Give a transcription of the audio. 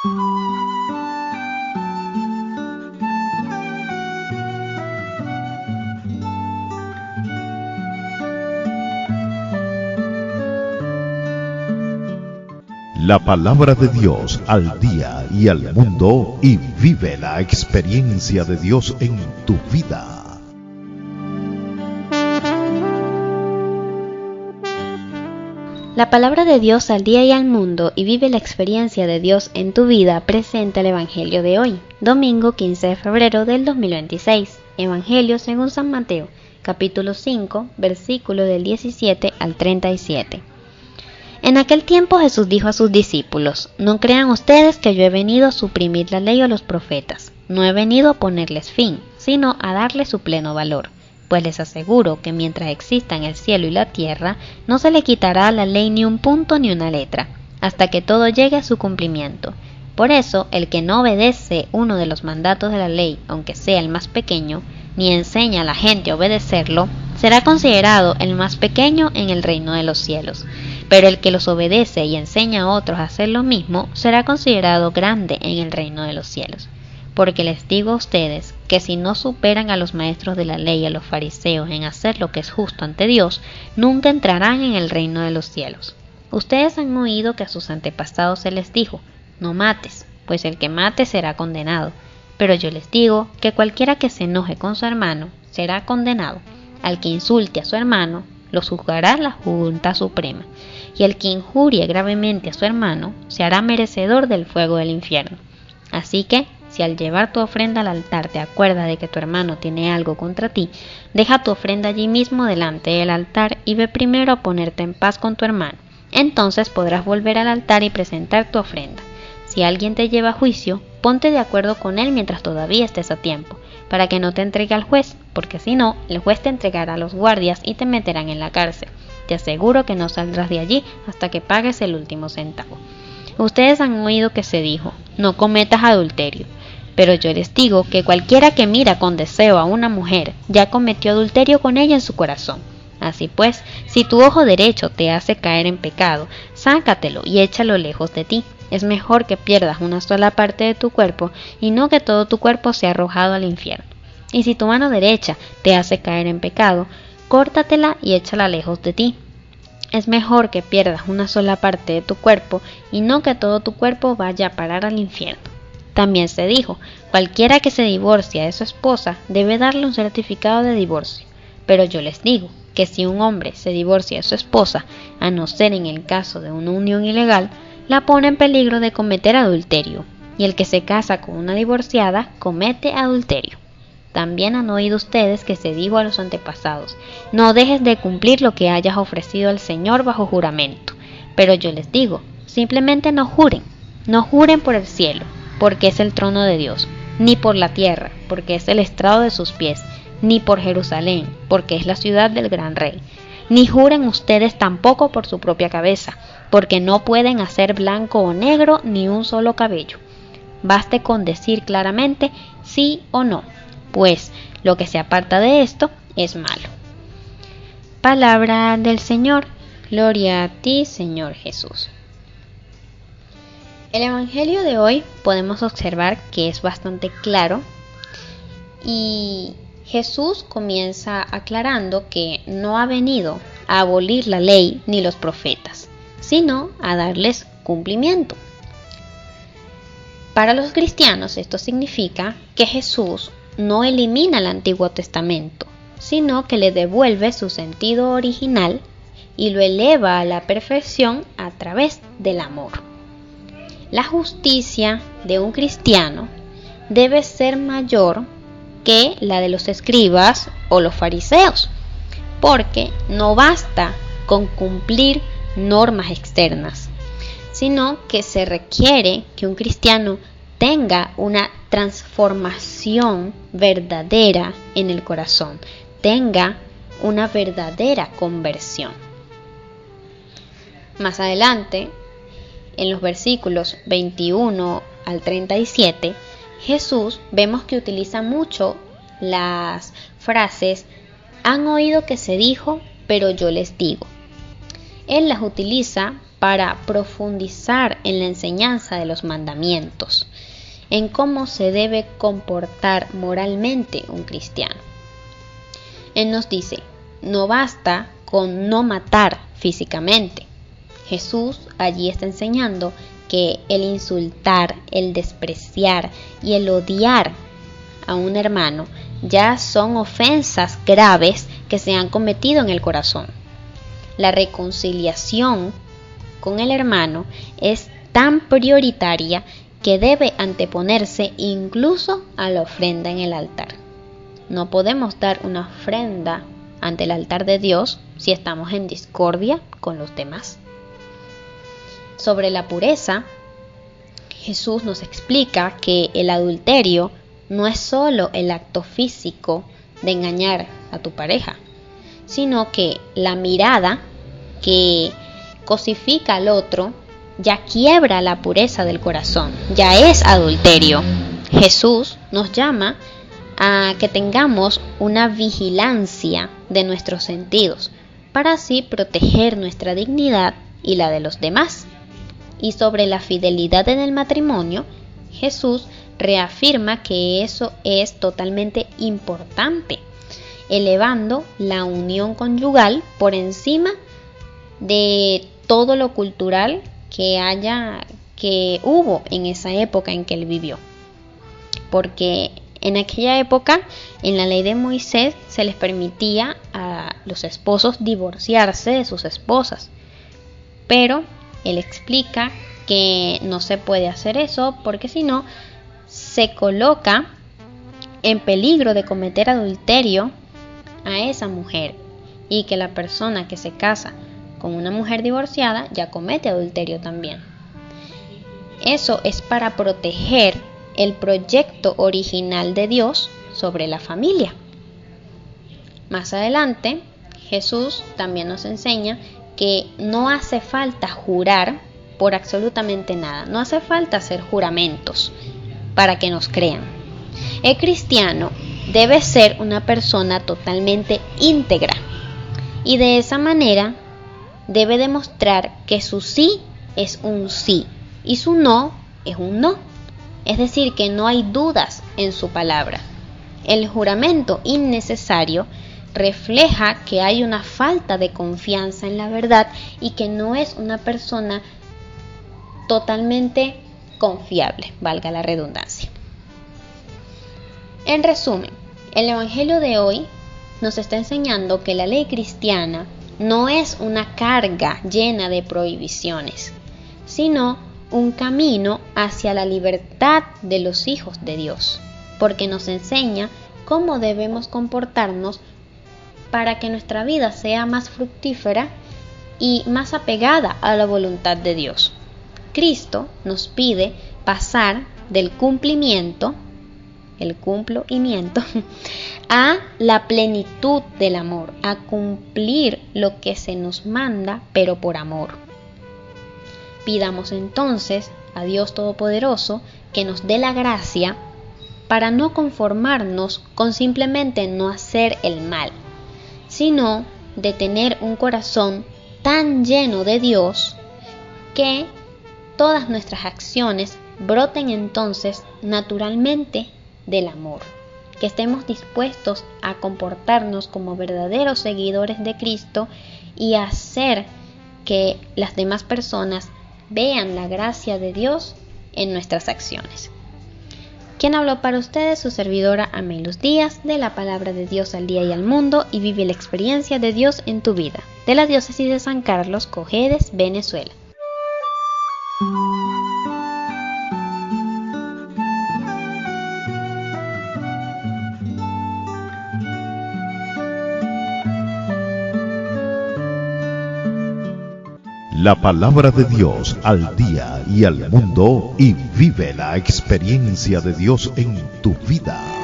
La palabra de Dios al día y al mundo, y vive la experiencia de Dios en tu vida. La palabra de Dios al día y al mundo, y vive la experiencia de Dios en tu vida, presenta el Evangelio de hoy, domingo 15 de febrero del 2026. Evangelio según San Mateo, capítulo 5, versículo del 17 al 37. En aquel tiempo Jesús dijo a sus discípulos: No crean ustedes que yo he venido a suprimir la ley o los profetas. No he venido a ponerles fin, sino a darles su pleno valor. Pues les aseguro que mientras existan el cielo y la tierra, no se le quitará a la ley ni un punto ni una letra, hasta que todo llegue a su cumplimiento. Por eso, el que no obedece uno de los mandatos de la ley, aunque sea el más pequeño, ni enseña a la gente a obedecerlo, será considerado el más pequeño en el reino de los cielos. Pero el que los obedece y enseña a otros a hacer lo mismo, será considerado grande en el reino de los cielos. Porque les digo a ustedes que si no superan a los maestros de la ley y a los fariseos en hacer lo que es justo ante Dios, nunca entrarán en el reino de los cielos. Ustedes han oído que a sus antepasados se les dijo: No mates, pues el que mate será condenado. Pero yo les digo que cualquiera que se enoje con su hermano será condenado. Al que insulte a su hermano, lo juzgará la Junta Suprema. Y el que injurie gravemente a su hermano se hará merecedor del fuego del infierno. Así que, si al llevar tu ofrenda al altar te acuerdas de que tu hermano tiene algo contra ti, deja tu ofrenda allí mismo delante del altar y ve primero a ponerte en paz con tu hermano. Entonces podrás volver al altar y presentar tu ofrenda. Si alguien te lleva a juicio, ponte de acuerdo con él mientras todavía estés a tiempo, para que no te entregue al juez, porque si no, el juez te entregará a los guardias y te meterán en la cárcel. Te aseguro que no saldrás de allí hasta que pagues el último centavo. Ustedes han oído que se dijo: No cometas adulterio. Pero yo les digo que cualquiera que mira con deseo a una mujer ya cometió adulterio con ella en su corazón. Así pues, si tu ojo derecho te hace caer en pecado, sácatelo y échalo lejos de ti. Es mejor que pierdas una sola parte de tu cuerpo y no que todo tu cuerpo sea arrojado al infierno. Y si tu mano derecha te hace caer en pecado, córtatela y échala lejos de ti. Es mejor que pierdas una sola parte de tu cuerpo y no que todo tu cuerpo vaya a parar al infierno. También se dijo: Cualquiera que se divorcia de su esposa debe darle un certificado de divorcio. Pero yo les digo que si un hombre se divorcia de su esposa, a no ser en el caso de una unión ilegal, la pone en peligro de cometer adulterio, y el que se casa con una divorciada comete adulterio. También han oído ustedes que se dijo a los antepasados: No dejes de cumplir lo que hayas ofrecido al Señor bajo juramento. Pero yo les digo, simplemente no juren por el cielo, porque es el trono de Dios, ni por la tierra, porque es el estrado de sus pies, ni por Jerusalén, porque es la ciudad del gran rey. Ni juren ustedes tampoco por su propia cabeza, porque no pueden hacer blanco o negro ni un solo cabello. Baste con decir claramente sí o no, pues lo que se aparta de esto es malo. Palabra del Señor. Gloria a ti, Señor Jesús. El Evangelio de hoy podemos observar que es bastante claro y Jesús comienza aclarando que no ha venido a abolir la ley ni los profetas, sino a darles cumplimiento. Para los cristianos esto significa que Jesús no elimina el Antiguo Testamento, sino que le devuelve su sentido original y lo eleva a la perfección a través del amor. La justicia de un cristiano debe ser mayor que la de los escribas o los fariseos, porque no basta con cumplir normas externas, sino que se requiere que un cristiano tenga una transformación verdadera en el corazón, tenga una verdadera conversión. Más adelante, en los versículos 21 al 37, Jesús vemos que utiliza mucho las frases han oído que se dijo, pero yo les digo. Él las utiliza para profundizar en la enseñanza de los mandamientos, en cómo se debe comportar moralmente un cristiano. Él nos dice, no basta con no matar físicamente. Jesús allí está enseñando que el insultar, el despreciar y el odiar a un hermano ya son ofensas graves que se han cometido en el corazón. La reconciliación con el hermano es tan prioritaria que debe anteponerse incluso a la ofrenda en el altar. No podemos dar una ofrenda ante el altar de Dios si estamos en discordia con los demás. Sobre la pureza, Jesús nos explica que el adulterio no es solo el acto físico de engañar a tu pareja, sino que la mirada que cosifica al otro ya quiebra la pureza del corazón, ya es adulterio. Jesús nos llama a que tengamos una vigilancia de nuestros sentidos para así proteger nuestra dignidad y la de los demás. Y sobre la fidelidad en el matrimonio, Jesús reafirma que eso es totalmente importante, elevando la unión conyugal por encima de todo lo cultural que hubo en esa época en que él vivió. Porque en aquella época, en la ley de Moisés, se les permitía a los esposos divorciarse de sus esposas. Pero él explica que no se puede hacer eso porque si no, se coloca en peligro de cometer adulterio a esa mujer, y que la persona que se casa con una mujer divorciada ya comete adulterio también. Eso es para proteger el proyecto original de Dios sobre la familia. Más adelante, Jesús también nos enseña que no hace falta jurar por absolutamente nada, no hace falta hacer juramentos para que nos crean. El cristiano debe ser una persona totalmente íntegra y de esa manera debe demostrar que su sí es un sí y su no es un no. Es decir, que no hay dudas en su palabra. El juramento innecesario refleja que hay una falta de confianza en la verdad y que no es una persona totalmente confiable, valga la redundancia. En resumen, el Evangelio de hoy nos está enseñando que la ley cristiana no es una carga llena de prohibiciones, sino un camino hacia la libertad de los hijos de Dios, porque nos enseña cómo debemos comportarnos para que nuestra vida sea más fructífera y más apegada a la voluntad de Dios. Cristo nos pide pasar del cumplimiento, a la plenitud del amor, a cumplir lo que se nos manda, pero por amor. Pidamos entonces a Dios Todopoderoso que nos dé la gracia para no conformarnos con simplemente no hacer el mal, sino de tener un corazón tan lleno de Dios que todas nuestras acciones broten entonces naturalmente del amor, que estemos dispuestos a comportarnos como verdaderos seguidores de Cristo y a hacer que las demás personas vean la gracia de Dios en nuestras acciones. Quien habló para ustedes, su servidora Amelus Díaz, de la Palabra de Dios al Día y al Mundo, y vive la experiencia de Dios en tu vida, de la Diócesis de San Carlos, Cojedes, Venezuela. La palabra de Dios al día y al mundo, y vive la experiencia de Dios en tu vida.